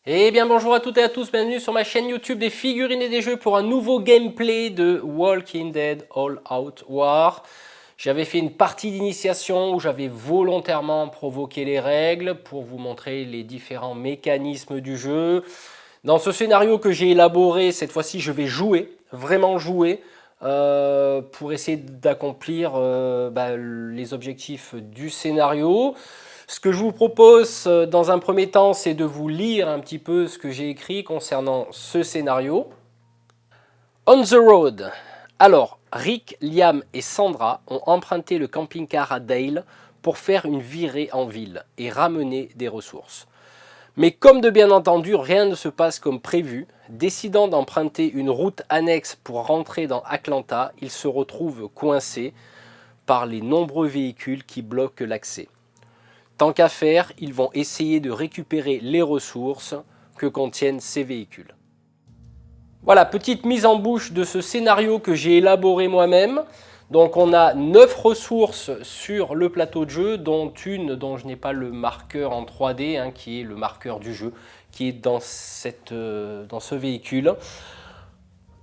Eh bien bonjour à toutes et à tous, bienvenue sur ma chaîne YouTube des figurines et des jeux pour un nouveau gameplay de Walking Dead All Out War. J'avais fait une partie d'initiation où j'avais volontairement provoqué les règles pour vous montrer les différents mécanismes du jeu. Dans ce scénario que j'ai élaboré, cette fois-ci je vais jouer, vraiment jouer, pour essayer d'accomplir les objectifs du scénario. Ce que je vous propose dans un premier temps, c'est de vous lire un petit peu ce que j'ai écrit concernant ce scénario. On the road. Alors, Rick, Liam et Sandra ont emprunté le camping-car à Dale pour faire une virée en ville et ramener des ressources. Mais comme de bien entendu, rien ne se passe comme prévu, décidant d'emprunter une route annexe pour rentrer dans Atlanta, ils se retrouvent coincés par les nombreux véhicules qui bloquent l'accès. Tant qu'à faire, ils vont essayer de récupérer les ressources que contiennent ces véhicules. Voilà, petite mise en bouche de ce scénario que j'ai élaboré moi-même. Donc on a 9 ressources sur le plateau de jeu, dont une dont je n'ai pas le marqueur en 3D, qui est le marqueur du jeu, qui est dans ce véhicule.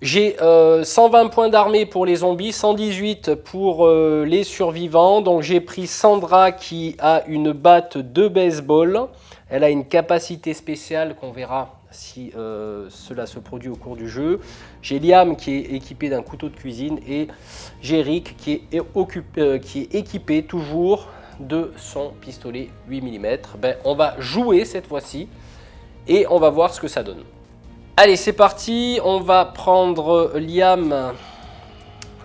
J'ai 120 points d'armée pour les zombies, 118 pour les survivants. Donc j'ai pris Sandra qui a une batte de baseball. Elle a une capacité spéciale qu'on verra si cela se produit au cours du jeu. J'ai Liam qui est équipé d'un couteau de cuisine et j'ai Rick qui est équipé toujours de son pistolet 8 mm. On va jouer cette fois-ci et on va voir ce que ça donne. Allez, c'est parti, on va prendre Liam.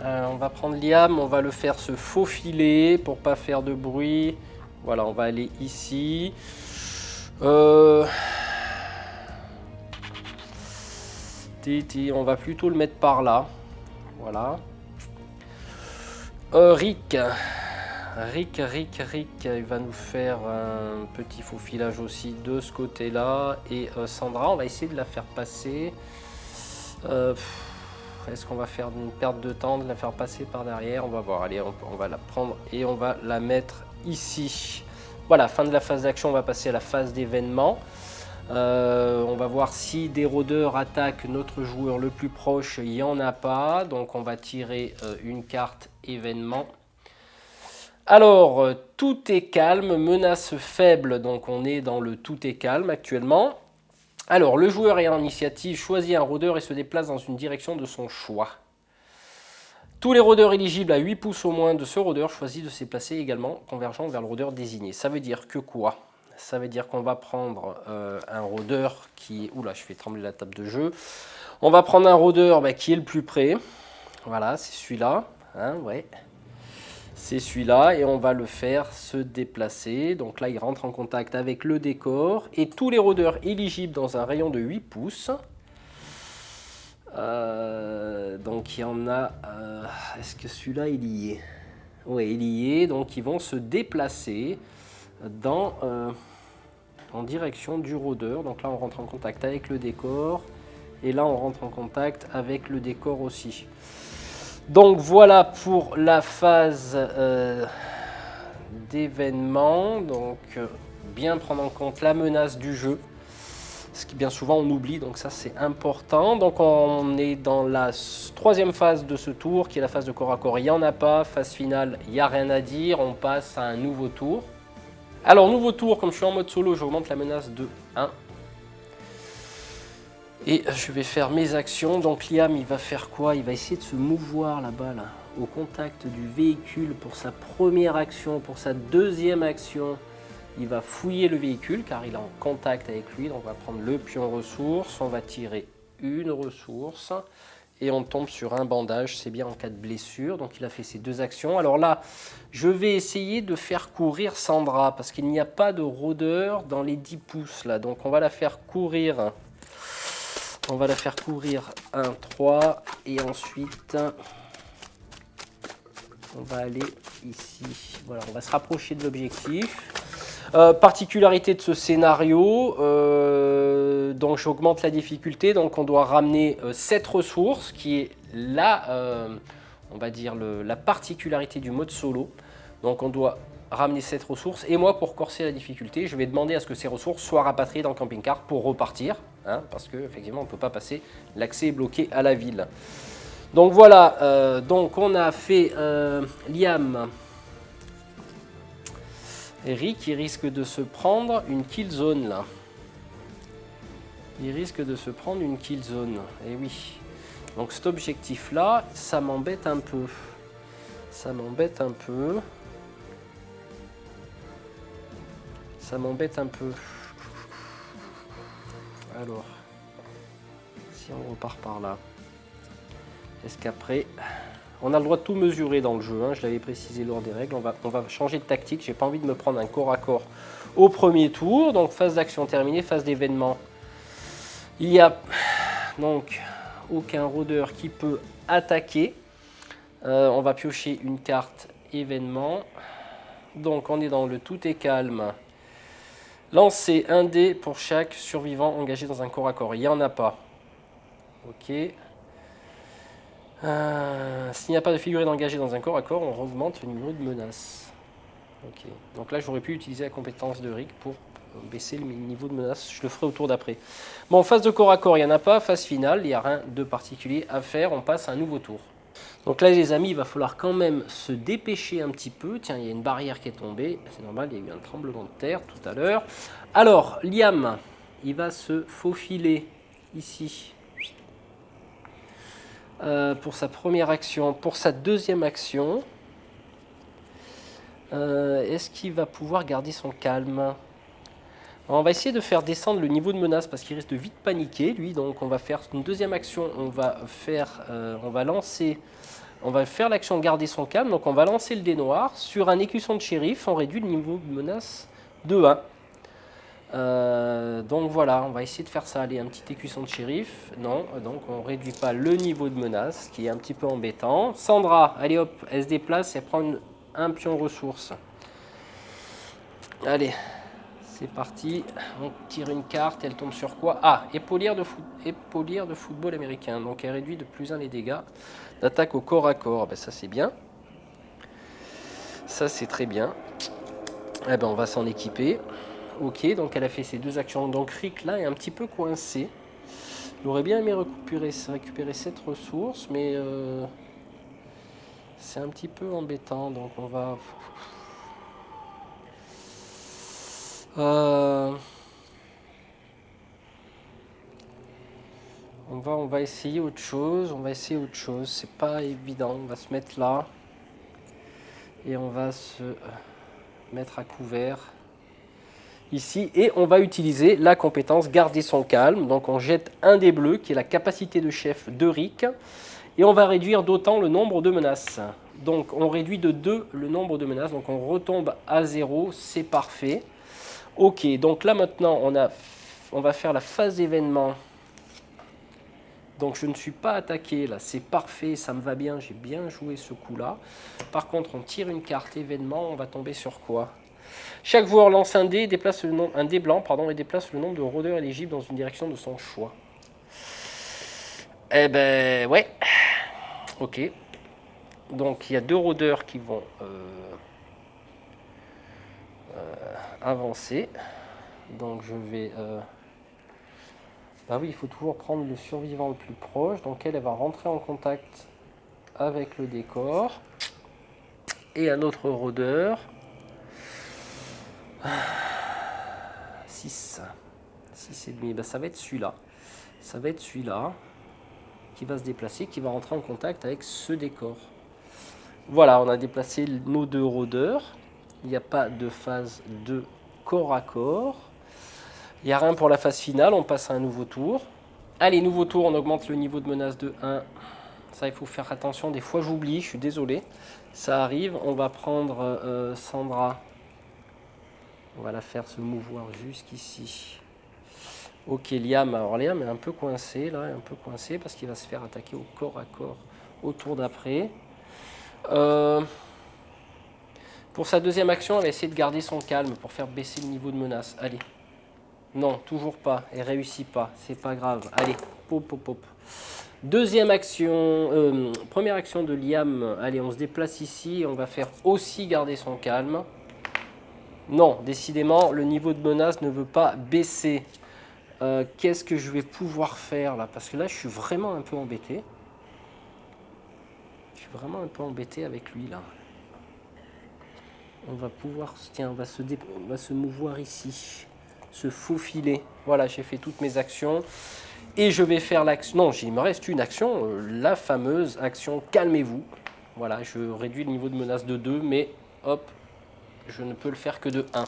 On va le faire se faufiler pour pas faire de bruit. Voilà, on va aller ici. On va plutôt le mettre par là. Voilà. Rick, il va nous faire un petit faufilage aussi de ce côté-là. Et Sandra, on va essayer de la faire passer. Est-ce qu'on va faire une perte de temps de la faire passer par derrière? On va voir. Allez, on va la prendre et on va la mettre ici. Voilà, fin de la phase d'action, on va passer à la phase d'événement. On va voir si des rôdeurs attaquent notre joueur le plus proche. Il n'y en a pas. Donc on va tirer une carte événement. Alors, tout est calme, menace faible, donc on est dans le tout est calme actuellement. Alors, le joueur ayant l'initiative choisit un rôdeur et se déplace dans une direction de son choix. Tous les rôdeurs éligibles à 8 pouces au moins de ce rôdeur choisissent de se déplacer également convergeant vers le rôdeur désigné. Ça veut dire que quoi? Ça veut dire qu'on va prendre un rôdeur qui... Oula, je fais trembler la table de jeu. On va prendre un rôdeur qui est le plus près. Voilà, c'est celui-là. Ouais. C'est celui-là et on va le faire se déplacer. Donc là, il rentre en contact avec le décor. Et tous les rôdeurs éligibles dans un rayon de 8 pouces. Donc il y en a... Est-ce que celui-là, il y est? Oui, il y est. Donc ils vont se déplacer en direction du rôdeur. Donc là, on rentre en contact avec le décor. Et là, on rentre en contact avec le décor aussi. Donc voilà pour la phase d'événement. Donc bien prendre en compte la menace du jeu. Ce qui bien souvent on oublie, donc ça c'est important. Donc on est dans la troisième phase de ce tour qui est la phase de corps à corps. Il n'y en a pas. Phase finale, il n'y a rien à dire. On passe à un nouveau tour. Alors nouveau tour, comme je suis en mode solo, j'augmente la menace de 1. Et je vais faire mes actions. Donc Liam, il va faire quoi? Il va essayer de se mouvoir là-bas, au contact du véhicule pour sa première action. Pour sa deuxième action, il va fouiller le véhicule car il est en contact avec lui. Donc on va prendre le pion ressource. On va tirer une ressource. Et on tombe sur un bandage. C'est bien en cas de blessure. Donc il a fait ses deux actions. Alors là, je vais essayer de faire courir Sandra parce qu'il n'y a pas de rôdeur dans les 10 pouces là. Donc on va la faire courir... On va la faire courir 1, 3 et ensuite on va aller ici. Voilà, on va se rapprocher de l'objectif. Particularité de ce scénario, donc j'augmente la difficulté. Donc on doit ramener 7 ressources qui est on va dire la particularité du mode solo. Donc on doit ramener cette ressource. Et moi, pour corser la difficulté, je vais demander à ce que ces ressources soient rapatriées dans le camping-car pour repartir. Hein, parce qu'effectivement, on ne peut pas passer. L'accès est bloqué à la ville. Donc voilà, donc on a fait Liam. Rick, il risque de se prendre une kill zone là. Il risque de se prendre une kill zone. Et oui. Donc cet objectif là, ça m'embête un peu. Ça m'embête un peu. Ça m'embête un peu. Alors, si on repart par là, est-ce qu'après, on a le droit de tout mesurer dans le jeu, hein, je l'avais précisé lors des règles, on va changer de tactique, j'ai pas envie de me prendre un corps à corps au premier tour, donc phase d'action terminée, phase d'événement. Il n'y a donc aucun rôdeur qui peut attaquer, on va piocher une carte événement, donc on est dans le tout est calme. Lancez un dé pour chaque survivant engagé dans un corps à corps. Il n'y en a pas. Ok. S'il n'y a pas de figurine engagée dans un corps à corps, on augmente le niveau de menace. Ok. Donc là, j'aurais pu utiliser la compétence de Rick pour baisser le niveau de menace. Je le ferai au tour d'après. Bon, phase de corps à corps, il n'y en a pas. Phase finale, il n'y a rien de particulier à faire. On passe à un nouveau tour. Donc là, les amis, il va falloir quand même se dépêcher un petit peu. Tiens, il y a une barrière qui est tombée. C'est normal, il y a eu un tremblement de terre tout à l'heure. Alors, Liam, il va se faufiler ici pour sa première action. Pour sa deuxième action, est-ce qu'il va pouvoir garder son calme? Alors, on va essayer de faire descendre le niveau de menace parce qu'il risque de vite paniquer, lui. Donc, on va faire une deuxième action. On va faire l'action garder son calme, donc on va lancer le dé noir. Sur un écusson de shérif, on réduit le niveau de menace de 1. Donc voilà, on va essayer de faire ça. Allez, un petit écusson de shérif. Non, donc on ne réduit pas le niveau de menace, ce qui est un petit peu embêtant. Sandra, allez hop, elle se déplace et prend un pion ressource. Allez, c'est parti. On tire une carte, elle tombe sur quoi? Ah, épaulière de football américain. Donc elle réduit de +1 les dégâts d'attaque au corps à corps. Ben, ça c'est bien. Ça c'est très bien. Eh ben, on va s'en équiper. Ok, donc elle a fait ses deux actions. Donc Rick là est un petit peu coincé. Il aurait bien aimé récupérer cette ressource, mais c'est un petit peu embêtant. Donc on va... On va essayer autre chose. C'est pas évident. On va se mettre là. Et on va se mettre à couvert. Ici. Et on va utiliser la compétence garder son calme. Donc on jette un dé bleu qui est la capacité de chef de Rick. Et on va réduire d'autant le nombre de menaces. Donc on réduit de 2 le nombre de menaces. Donc on retombe à 0. C'est parfait. Ok, donc là maintenant on va faire la phase d'événement. Donc je ne suis pas attaqué là, c'est parfait, ça me va bien, j'ai bien joué ce coup là. Par contre on tire une carte événement, on va tomber sur quoi? Chaque joueur lance un dé, un dé blanc et déplace le nombre de rôdeurs éligibles dans une direction de son choix. Eh ben ouais, ok. Donc il y a 2 rôdeurs qui vont avancer. Donc je vais... Bah oui, il faut toujours prendre le survivant le plus proche. Donc elle va rentrer en contact avec le décor. Et un autre rôdeur. 6. 6,5. Bah, ça va être celui-là. Ça va être celui-là qui va se déplacer, qui va rentrer en contact avec ce décor. Voilà, on a déplacé nos 2 rôdeurs. Il n'y a pas de phase de corps à corps. Il n'y a rien pour la phase finale, on passe à un nouveau tour. Allez, nouveau tour, on augmente le niveau de menace de 1. Ça, il faut faire attention, des fois j'oublie, je suis désolé. Ça arrive, on va prendre Sandra. On va la faire se mouvoir jusqu'ici. Ok, Liam, alors Liam est un peu coincé, là, parce qu'il va se faire attaquer au corps à corps au tour d'après. Pour sa deuxième action, elle va essayer de garder son calme pour faire baisser le niveau de menace. Allez. Non, toujours pas. Elle réussit pas. C'est pas grave. Allez, pop, pop, pop. Deuxième action, première action de Liam. Allez, on se déplace ici. On va faire aussi garder son calme. Non, décidément, le niveau de menace ne veut pas baisser. Qu'est-ce que je vais pouvoir faire là? Parce que là, je suis vraiment un peu embêté. Je suis vraiment un peu embêté avec lui là. On va pouvoir, tiens, on va se mouvoir ici, se faufiler. Voilà, j'ai fait toutes mes actions. Et je vais faire l'action. Non, il me reste une action, la fameuse action calmez-vous. Voilà, je réduis le niveau de menace de 2, mais hop, je ne peux le faire que de 1.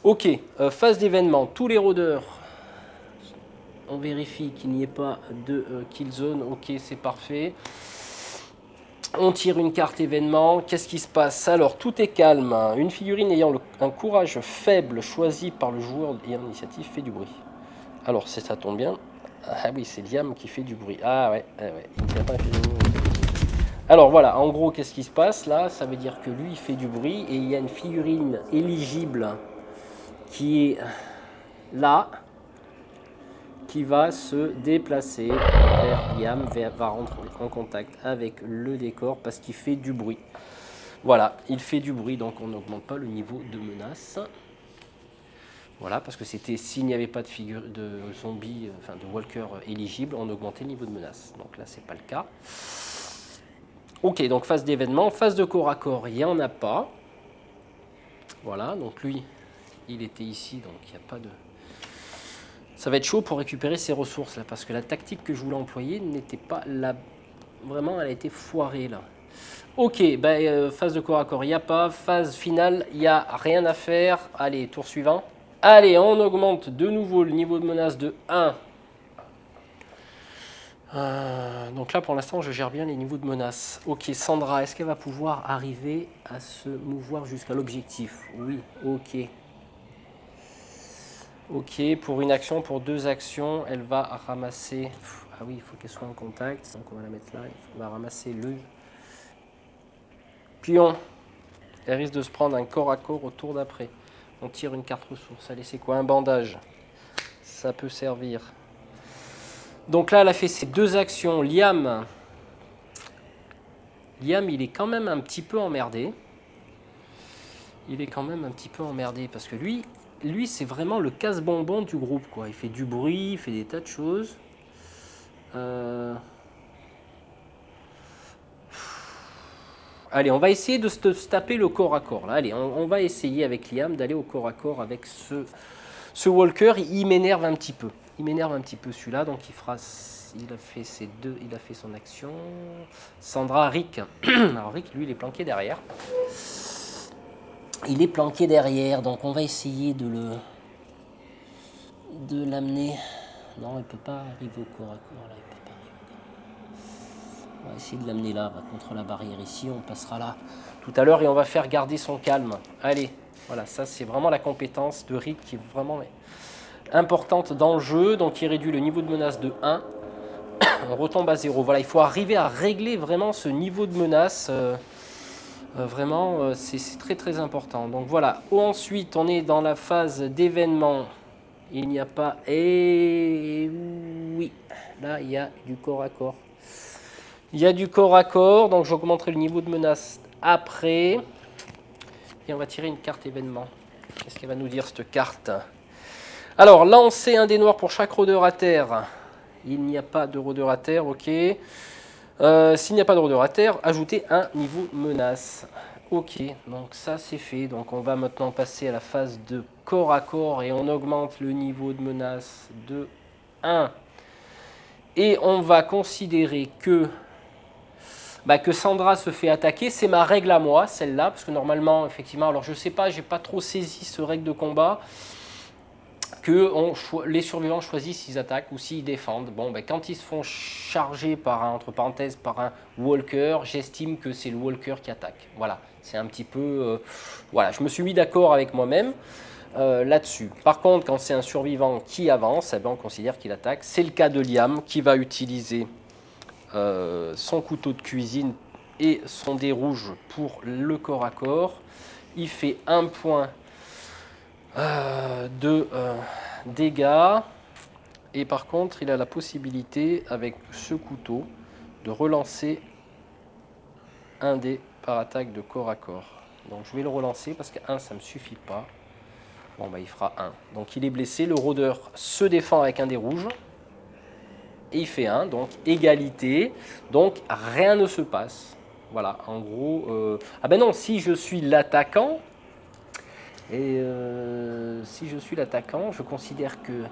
Ok, phase d'événement, tous les rôdeurs. On vérifie qu'il n'y ait pas de kill zone. Ok, c'est parfait. On tire une carte événement. Qu'est-ce qui se passe? Alors, tout est calme. Une figurine ayant un courage faible choisi par le joueur ayant l'initiative fait du bruit. Alors, ça tombe bien. Ah oui, c'est Liam qui fait du bruit. Ah ouais, ouais. Il ne tient pas Alors voilà, en gros, qu'est-ce qui se passe là? Ça veut dire que lui, il fait du bruit et il y a une figurine éligible qui est là, qui va se déplacer vers Liam, va rentrer en contact avec le décor parce qu'il fait du bruit. Voilà, il fait du bruit, donc on n'augmente pas le niveau de menace. Voilà, parce que c'était s'il n'y avait pas de zombies, enfin de walker éligible, on augmentait le niveau de menace. Donc là, c'est pas le cas. Ok, donc phase d'événement, phase de corps à corps, il n'y en a pas. Voilà, donc lui, il était ici, donc il n'y a pas de... Ça va être chaud pour récupérer ses ressources là, parce que la tactique que je voulais employer n'était pas là. Vraiment, elle a été foirée là. Ok, phase de corps à corps, il n'y a pas. Phase finale, il n'y a rien à faire. Allez, tour suivant. Allez, on augmente de nouveau le niveau de menace de 1. Donc là, pour l'instant, je gère bien les niveaux de menace. Ok, Sandra, est-ce qu'elle va pouvoir arriver à se mouvoir jusqu'à l'objectif? Oui, ok. Ok, pour une action, pour 2 actions, elle va ramasser... Ah oui, il faut qu'elle soit en contact, donc on va la mettre là. Elle va ramasser le pion. Elle risque de se prendre un corps à corps au tour d'après. On tire une carte ressource. Allez, c'est quoi? Un bandage. Ça peut servir. Donc là, elle a fait ses 2 actions. Liam, il est quand même un petit peu emmerdé. Il est quand même un petit peu emmerdé parce que lui c'est vraiment le casse-bonbon du groupe, quoi. Il fait du bruit, il fait des tas de choses. Allez, on va essayer de se taper le corps à corps. Là. Allez, on va essayer avec Liam d'aller au corps à corps avec ce walker. Il m'énerve un petit peu. Il m'énerve un petit peu celui-là, donc il a fait il a fait son action. Sandra, Rick. Alors Rick, lui, il est planqué derrière. Il est planqué derrière, donc on va essayer de l'amener. Non, il ne peut pas arriver au corps à corps là. Il peut pas arriver. On va essayer de l'amener là, contre la barrière ici. On passera là tout à l'heure et on va faire garder son calme. Allez, voilà, ça c'est vraiment la compétence de Rick qui est vraiment importante dans le jeu. Donc il réduit le niveau de menace de 1. On retombe à 0. Voilà, il faut arriver à régler vraiment ce niveau de menace. Vraiment, c'est très très important. Donc voilà, ensuite on est dans la phase d'événement. Il n'y a pas... Et oui, là il y a du corps à corps. Il y a du corps à corps, donc j'augmenterai le niveau de menace après. Et on va tirer une carte événement. Qu'est-ce qu'elle va nous dire cette carte? Alors, lancer un dé noir pour chaque rôdeur à terre. Il n'y a pas de rôdeur à terre, ok. S'il n'y a pas de rôdeur à terre, ajoutez un niveau de menace. Ok, donc ça c'est fait. Donc on va maintenant passer à la phase de corps à corps et on augmente le niveau de menace de 1. Et on va considérer que Sandra se fait attaquer. C'est ma règle à moi, celle-là, parce que normalement, effectivement, alors je sais pas, j'ai pas trop saisi ce règle de combat, que les survivants choisissent s'ils attaquent ou s'ils défendent. Bon, quand ils se font charger par entre parenthèses, par un walker, j'estime que c'est le walker qui attaque. Voilà, c'est un petit peu... voilà, je me suis mis d'accord avec moi-même là-dessus. Par contre, quand c'est un survivant qui avance, on considère qu'il attaque. C'est le cas de Liam, qui va utiliser son couteau de cuisine et son dé rouge pour le corps à corps. Il fait 1 point de dégâts et par contre il a la possibilité avec ce couteau de relancer un dé par attaque de corps à corps. Donc je vais le relancer parce que 1 ça ne me suffit pas. Bon, bah, il fera 1. Donc il est blessé. Le rôdeur se défend avec un dé rouge. Et il fait 1. Donc égalité. Donc rien ne se passe. Voilà, en gros. Ah ben non, si je suis l'attaquant. Et si je suis l'attaquant, je considère que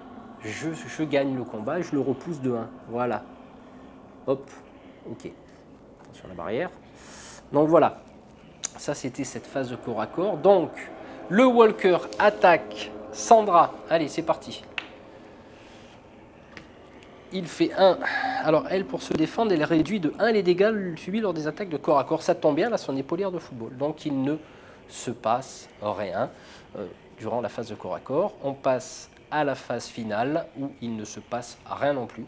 je gagne le combat et je le repousse de 1. Voilà. Hop. Ok. Sur la barrière. Donc voilà. Ça, c'était cette phase de corps à corps. Donc, le Walker attaque Sandra. Allez, c'est parti. Il fait 1. Alors, elle, pour se défendre, elle réduit de 1 les dégâts subis lors des attaques de corps à corps. Ça tombe bien, elle a son épaulière de football. Donc, il ne se passe rien durant la phase de corps à corps. On passe à la phase finale où il ne se passe rien non plus.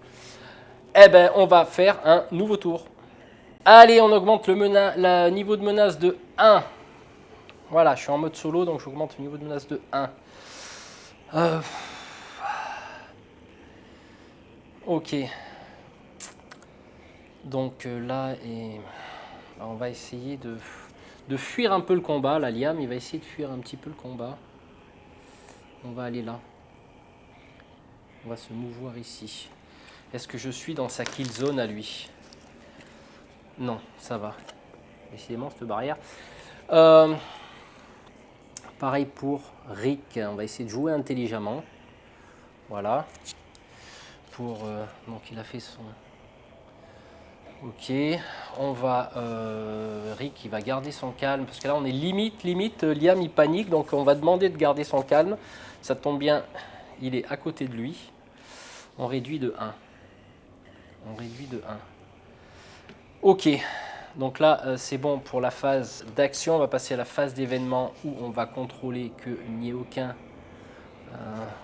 Eh bien, on va faire un nouveau tour. Allez, on augmente le niveau de menace de 1. Voilà, je suis en mode solo, donc j'augmente le niveau de menace de 1. Ok. Donc là, on va essayer de fuir un peu le combat. Là, Liam, il va essayer de fuir un petit peu le combat. On va aller là. On va se mouvoir ici. Est-ce que je suis dans sa kill zone à lui? Non, ça va. Décidément, cette barrière. Pareil pour Rick. On va essayer de jouer intelligemment. Voilà. Donc, il a fait son... Ok, on va... Rick, il va garder son calme, parce que là, on est limite, Liam, il panique, donc on va demander de garder son calme. Ça tombe bien, il est à côté de lui. On réduit de 1. On réduit de 1. Ok, donc là, c'est bon pour la phase d'action. On va passer à la phase d'événement où on va contrôler qu'il n'y ait aucun...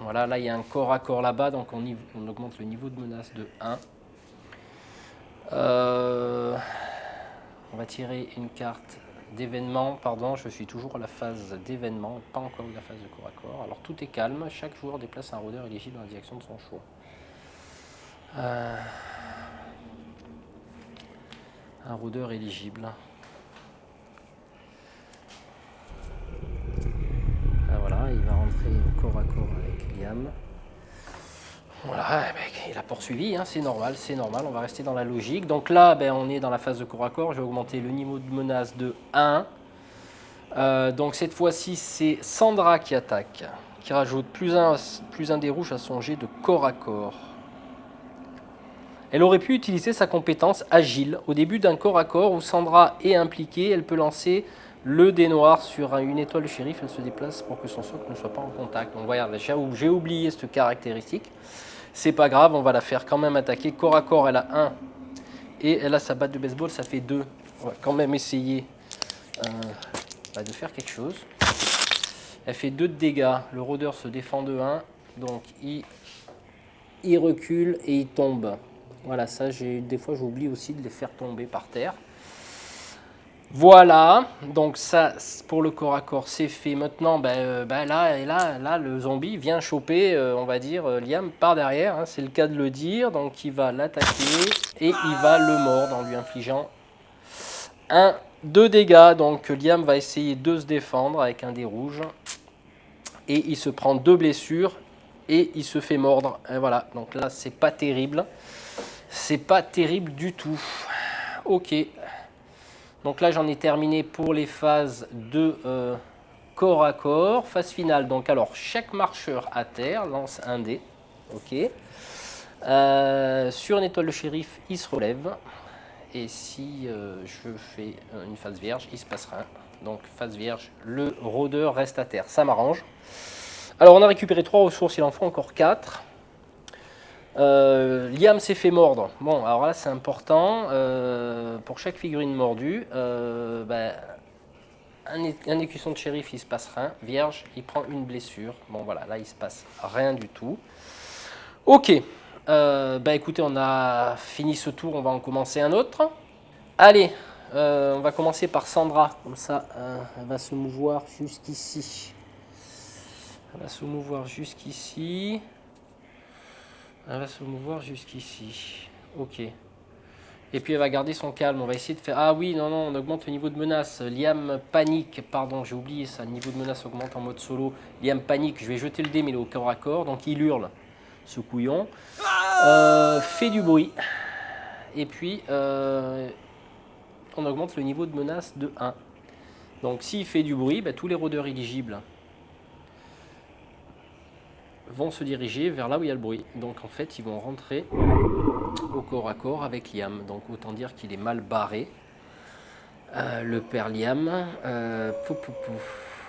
voilà, là, il y a un corps à corps là-bas, donc on augmente le niveau de menace de 1. On va tirer une carte d'événement. Pardon, je suis toujours à la phase d'événement, pas encore la phase de corps à corps. Alors tout est calme, chaque joueur déplace un rôdeur éligible dans la direction de son choix. Un rôdeur éligible. Ah, voilà, il va rentrer au corps à corps avec Liam. Voilà, il a poursuivi, hein, c'est normal, on va rester dans la logique. Donc là, on est dans la phase de corps à corps, je vais augmenter le niveau de menace de 1. Donc cette fois-ci, c'est Sandra qui attaque, qui rajoute plus un des rouges à son jet de corps à corps. Elle aurait pu utiliser sa compétence agile. Au début d'un corps à corps où Sandra est impliquée, elle peut lancer le dé noir sur une étoile de shérif. Elle se déplace pour que son socle ne soit pas en contact. Donc voilà, j'ai oublié cette caractéristique. C'est pas grave, on va la faire quand même attaquer. Corps à corps, elle a 1. Et elle a sa batte de baseball, ça fait 2. On va quand même essayer de faire quelque chose. Elle fait 2 de dégâts. Le rôdeur se défend de 1. Donc il recule et il tombe. Voilà, ça, des fois j'oublie aussi de les faire tomber par terre. Voilà, donc ça pour le corps à corps c'est fait. Maintenant, là, le zombie vient choper, on va dire, Liam par derrière, hein, c'est le cas de le dire. Donc il va l'attaquer et il va le mordre en lui infligeant 2 dégâts. Donc Liam va essayer de se défendre avec un dé rouge et il se prend 2 blessures et il se fait mordre. Et voilà, donc là c'est pas terrible. C'est pas terrible du tout. Ok. Donc là, j'en ai terminé pour les phases de corps à corps. Phase finale. Donc alors, chaque marcheur à terre lance un dé. Ok. Sur une étoile de shérif, il se relève. Et si je fais une phase vierge, il se passe rien. Donc phase vierge, le rôdeur reste à terre. Ça m'arrange. Alors on a récupéré 3 ressources, il en faut encore 4. Liam s'est fait mordre. Bon, alors là c'est important. Pour chaque figurine mordue, un écusson de shérif, il se passe rien. Vierge, il prend une blessure. Bon voilà, là il se passe rien du tout. Ok. Écoutez, on a fini ce tour, on va en commencer un autre. Allez, on va commencer par Sandra. Comme ça, elle va se mouvoir jusqu'ici. Elle va se mouvoir jusqu'ici. Ok. Et puis elle va garder son calme. On va essayer de faire... Ah oui, non, non, on augmente le niveau de menace. Liam panique, pardon, j'ai oublié ça. Le niveau de menace augmente en mode solo. Liam panique, je vais jeter le dé, mais il est au corps à corps. Donc il hurle, ce couillon. Fait du bruit. Et puis, on augmente le niveau de menace de 1. Donc s'il fait du bruit, bah, tous les rôdeurs éligibles vont se diriger vers là où il y a le bruit. Donc en fait, ils vont rentrer au corps à corps avec Liam. Donc autant dire qu'il est mal barré. Le père Liam. Pouf, pouf, pouf.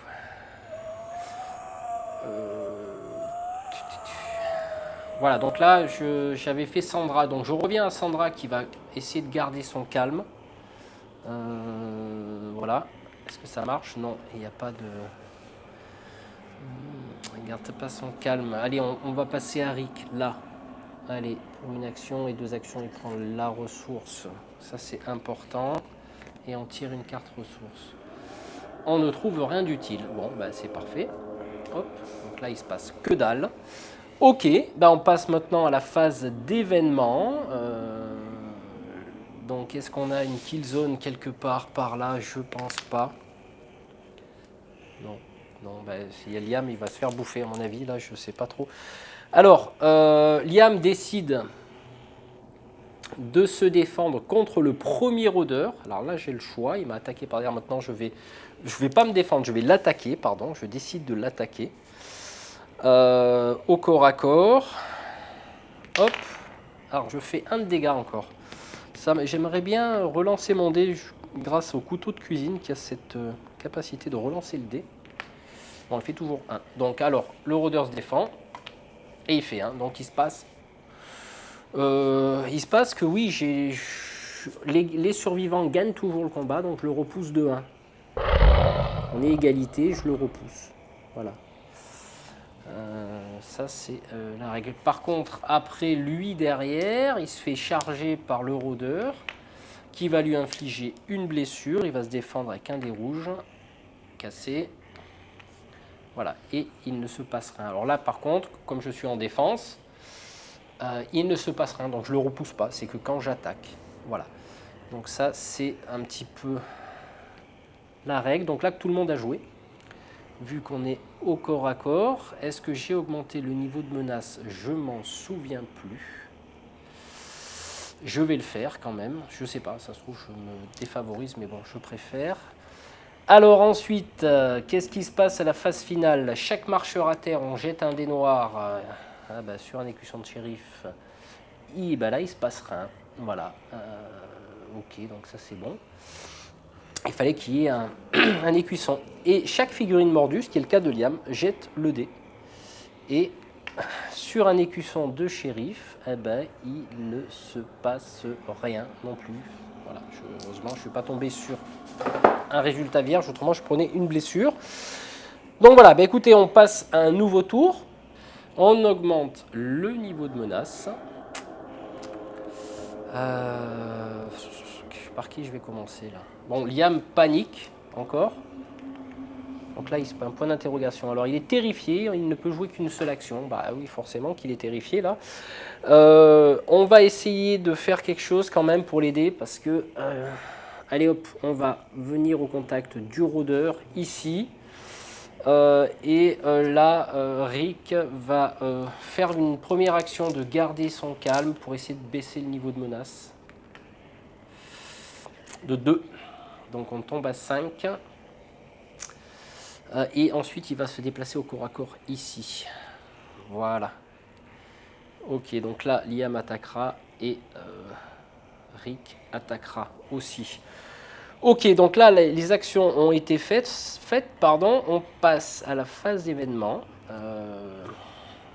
Voilà, donc là, j'avais fait Sandra. Donc je reviens à Sandra qui va essayer de garder son calme. Voilà. Est-ce que ça marche? Non, il n'y a pas de... Il garde pas son calme. Allez, on va passer à Rick, là. Allez, pour une action et 2 actions, il prend la ressource. Ça, c'est important. Et on tire une carte ressource. On ne trouve rien d'utile. Bon, bah, c'est parfait. Hop, donc là, il se passe que dalle. Ok, bah, on passe maintenant à la phase d'événement. Donc, est-ce qu'on a une kill zone quelque part par là? Je pense pas. Non, non, bah, s'il y a Liam, il va se faire bouffer, à mon avis. Là, je sais pas trop. Alors, Liam décide de se défendre contre le premier rôdeur. Alors là, j'ai le choix. Il m'a attaqué par derrière. Maintenant, je vais pas me défendre. Je vais l'attaquer, pardon. Je décide de l'attaquer. Au corps à corps. Hop. Alors, je fais un de dégâts encore. J'aimerais bien relancer mon dé grâce au couteau de cuisine qui a cette capacité de relancer le dé. Bon, on fait toujours 1. Donc, alors, le rôdeur se défend. Et il fait 1. Donc, il se passe que oui, les survivants gagnent toujours le combat, donc je le repousse de 1. On est égalité, je le repousse. Voilà. Ça, c'est la règle. Par contre, après lui, derrière, il se fait charger par le rôdeur qui va lui infliger une blessure. Il va se défendre avec un dé rouge cassé. Voilà, et il ne se passe rien. Alors là, par contre, comme je suis en défense, il ne se passe rien, donc je ne le repousse pas, c'est que quand j'attaque. Voilà. Donc ça, c'est un petit peu la règle. Donc là que tout le monde a joué, vu qu'on est au corps à corps, est-ce que j'ai augmenté le niveau de menace? Je m'en souviens plus. Je vais le faire quand même. Je sais pas, ça se trouve, je me défavorise, mais bon, je préfère. Alors ensuite, qu'est-ce qui se passe à la phase finale? Chaque marcheur à terre, on jette un dé noir sur un écusson de shérif. Et là, il se passe rien. Voilà. Ok, donc ça c'est bon. Il fallait qu'il y ait un écusson. Et chaque figurine mordue, ce qui est le cas de Liam, jette le dé. Et sur un écusson de shérif, il ne se passe rien non plus. Voilà. Heureusement, je ne suis pas tombé sur un résultat vierge, autrement je prenais une blessure. Donc voilà, écoutez, on passe à un nouveau tour. On augmente le niveau de menace. Par qui je vais commencer là? Bon, Liam panique encore. Donc là, il se met un point d'interrogation. Alors, il est terrifié, il ne peut jouer qu'une seule action. Bah oui, forcément qu'il est terrifié là. On va essayer de faire quelque chose quand même pour l'aider parce que... allez hop, on va venir au contact du rôdeur ici. Là, Rick va faire une première action de garder son calme pour essayer de baisser le niveau de menace. De 2. Donc on tombe à 5. Et ensuite, il va se déplacer au corps à corps ici. Voilà. Ok, donc là, Liam attaquera et Rick attaquera aussi. Ok, donc là, les actions ont été faites. On passe à la phase d'événement.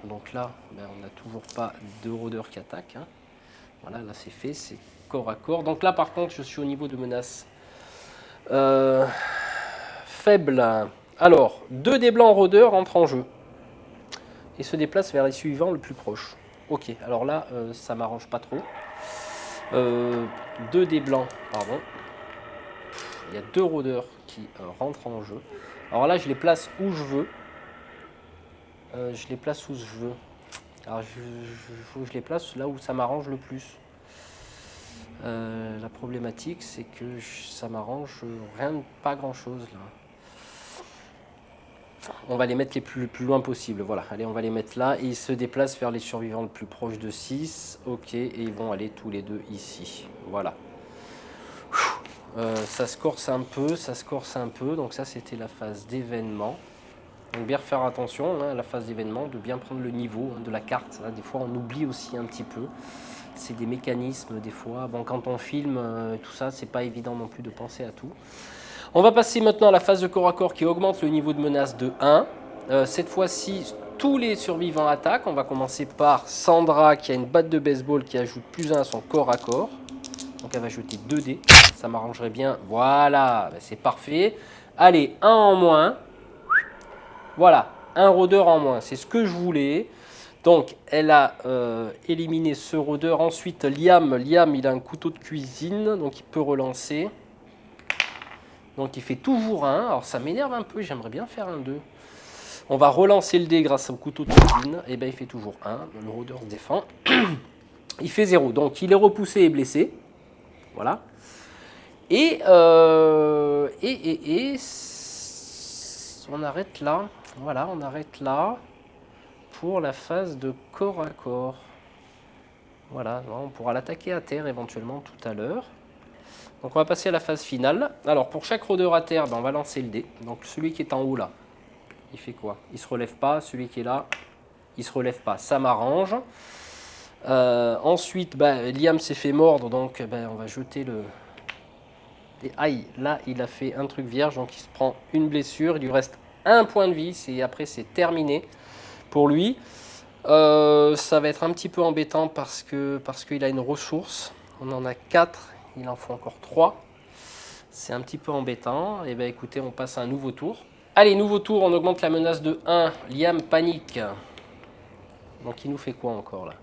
Donc là, on n'a toujours pas de rôdeur qui attaque. Hein. Voilà, là c'est fait, c'est corps à corps. Donc là, par contre, je suis au niveau de menace faible. Alors, 2 des blancs rôdeurs entrent en jeu et se déplacent vers les suivants le plus proche. Ok, alors là, ça m'arrange pas trop. 2 des blancs, pardon. Il y a 2 rôdeurs qui rentrent en jeu. Alors là, je les place où je veux. Alors, je les place là où ça m'arrange le plus. La problématique, c'est que ça m'arrange pas grand-chose là. On va les mettre le plus loin possible. Voilà, allez, on va les mettre là. Et ils se déplacent vers les survivants le plus proche de 6. Ok, et ils vont aller tous les deux ici. Voilà. Ça se corse un peu, ça se corse un peu. Donc ça, c'était la phase d'événement. Donc bien faire attention à la phase d'événement, de bien prendre le niveau de la carte. Des fois, on oublie aussi un petit peu. C'est des mécanismes, des fois. Bon, quand on filme, tout ça, c'est pas évident non plus de penser à tout. On va passer maintenant à la phase de corps à corps qui augmente le niveau de menace de 1. Cette fois-ci, tous les survivants attaquent. On va commencer par Sandra qui a une batte de baseball qui ajoute +1 à son corps à corps. Donc elle va jeter 2 dés. Ça m'arrangerait bien. Voilà, c'est parfait. Allez, 1 en moins. Voilà, un rôdeur en moins. C'est ce que je voulais. Donc elle a éliminé ce rôdeur. Ensuite, Liam, il a un couteau de cuisine. Donc il peut relancer. Donc il fait toujours 1. Alors ça m'énerve un peu, j'aimerais bien faire un 2. On va relancer le dé grâce au couteau de cuisine. Et bien il fait toujours 1. Le rôdeur se défend. Il fait 0. Donc il est repoussé et blessé. Voilà. Et on arrête là. Voilà, on arrête là pour la phase de corps à corps. Voilà, on pourra l'attaquer à terre éventuellement tout à l'heure. Donc on va passer à la phase finale. Alors pour chaque rôdeur à terre, on va lancer le dé. Donc celui qui est en haut là, il fait quoi? Il ne se relève pas. Celui qui est là, il ne se relève pas. Ça m'arrange. Ensuite, Liam s'est fait mordre, donc on va jeter le... Et aïe, là il a fait un truc vierge, donc il se prend une blessure. Il lui reste un point de vie, et après c'est terminé pour lui. Ça va être un petit peu embêtant parce qu'il a une ressource. On en a 4. Il en faut encore 3. C'est un petit peu embêtant. Et bien écoutez, on passe à un nouveau tour. Allez, nouveau tour, on augmente la menace de 1. Liam panique. Donc il nous fait quoi encore là?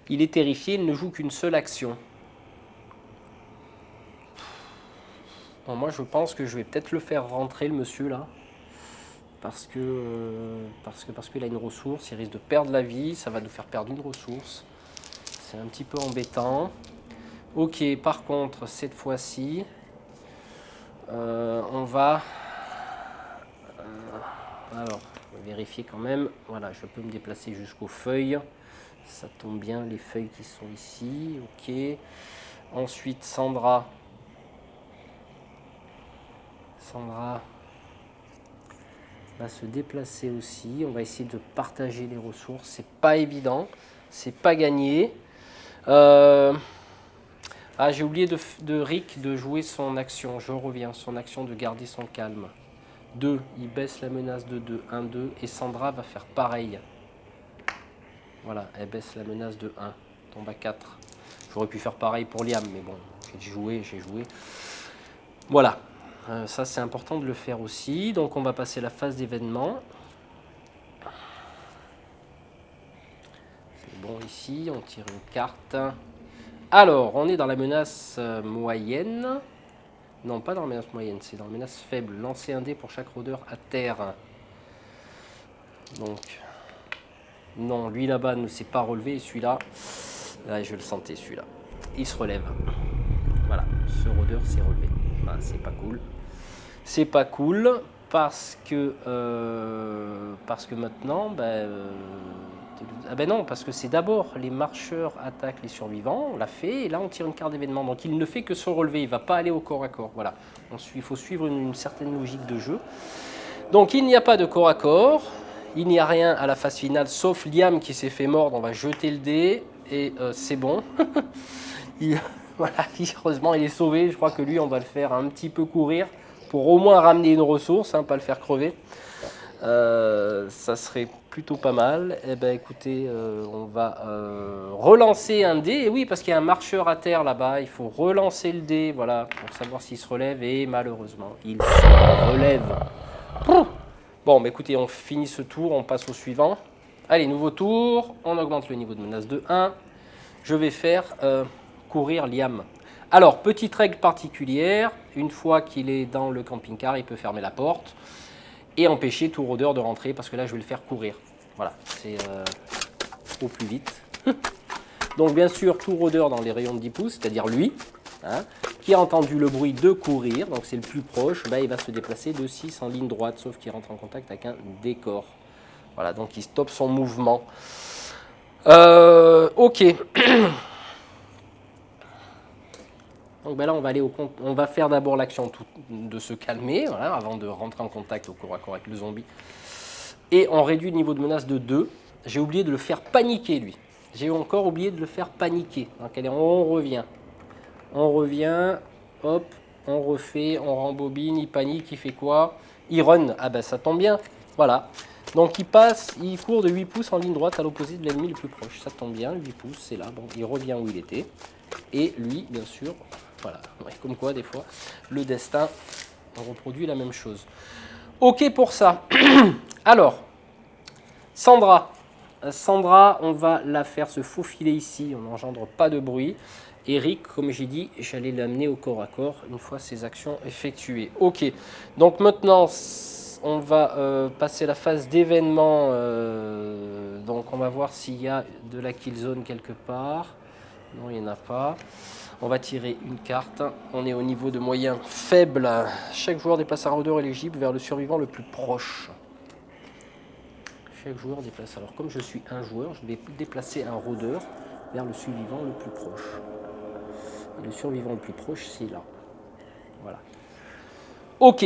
Il est terrifié, il ne joue qu'une seule action. Bon, moi je pense que je vais peut-être le faire rentrer le monsieur là. Parce qu'il a une ressource, il risque de perdre la vie, ça va nous faire perdre une ressource. C'est un petit peu embêtant. Ok, par contre, cette fois-ci, on va... alors, on va vérifier quand même. Voilà, je peux me déplacer jusqu'aux feuilles. Ça tombe bien, les feuilles qui sont ici. Ok. Ensuite, Sandra va se déplacer aussi. On va essayer de partager les ressources. C'est pas évident. C'est pas gagné. J'ai oublié de Rick de jouer son action. Je reviens. Son action de garder son calme. 2. Il baisse la menace de 2. 1, 2. Et Sandra va faire pareil. Voilà. Elle baisse la menace de 1. Tombe à 4. J'aurais pu faire pareil pour Liam. Mais bon, j'ai joué. Voilà. Ça, c'est important de le faire aussi. Donc, on va passer à la phase d'événement. C'est bon ici. On tire une carte. Alors, on est dans la menace moyenne. Non, pas dans la menace moyenne, c'est dans la menace faible. Lancer un dé pour chaque rôdeur à terre. Donc, non, lui là-bas ne s'est pas relevé. Et celui-là, là, je le sentais, celui-là. Il se relève. Voilà, ce rôdeur s'est relevé. Ah, c'est pas cool. C'est pas cool parce que maintenant, non, parce que c'est d'abord les marcheurs attaquent les survivants, on l'a fait, et là on tire une carte d'événement. Donc il ne fait que se relever, il ne va pas aller au corps à corps. Voilà, il faut suivre une certaine logique de jeu. Donc il n'y a pas de corps à corps, il n'y a rien à la phase finale, sauf Liam qui s'est fait mordre. On va jeter le dé, et c'est bon. Voilà, heureusement il est sauvé. Je crois que lui, on va le faire un petit peu courir pour au moins ramener une ressource, pas le faire crever. Ça serait plutôt pas mal. Eh bien écoutez, on va relancer un dé. Et oui, parce qu'il y a un marcheur à terre là-bas, il faut relancer le dé, voilà, pour savoir s'il se relève. Et malheureusement, il se relève. Bon, écoutez, on finit ce tour, on passe au suivant. Allez, nouveau tour, on augmente le niveau de menace de 1. Je vais faire courir Liam. Alors, petite règle particulière, une fois qu'il est dans le camping-car, il peut fermer la porte et empêcher tout rôdeur de rentrer, parce que là, je vais le faire courir. Voilà, c'est au plus vite. Donc bien sûr, tout rôdeur dans les rayons de 10 pouces, c'est-à-dire lui, hein, qui a entendu le bruit de courir, donc c'est le plus proche, bah, il va se déplacer de 6 en ligne droite, sauf qu'il rentre en contact avec un décor. Voilà, donc il stoppe son mouvement. Ok. Donc ben là, on va faire d'abord l'action de se calmer, voilà, avant de rentrer en contact au corps à corps avec le zombie. Et on réduit le niveau de menace de 2. J'ai oublié de le faire paniquer, lui. J'ai encore oublié de le faire paniquer. Donc allez, on revient. On revient, hop, on refait, on rembobine, il panique, il fait quoi? Il run. Ah ben ça tombe bien, voilà. Donc il court de 8 pouces en ligne droite à l'opposé de l'ennemi le plus proche. Ça tombe bien, 8 pouces, c'est là. Bon, il revient où il était. Et lui, bien sûr, voilà. Ouais, comme quoi, des fois, le destin reproduit la même chose. Ok pour ça. Alors, Sandra. Sandra, on va la faire se faufiler ici. On n'engendre pas de bruit. Eric, comme j'ai dit, j'allais l'amener au corps à corps une fois ses actions effectuées. Ok. Donc maintenant, on va passer la phase d'événement. Donc on va voir s'il y a de la kill zone quelque part. Non, il n'y en a pas. On va tirer une carte. On est au niveau de moyen faible. Chaque joueur déplace un rôdeur éligible vers le survivant le plus proche. Chaque joueur déplace. Alors comme je suis un joueur, je vais déplacer un rôdeur vers le survivant le plus proche. Et le survivant le plus proche, c'est là. Voilà. Ok.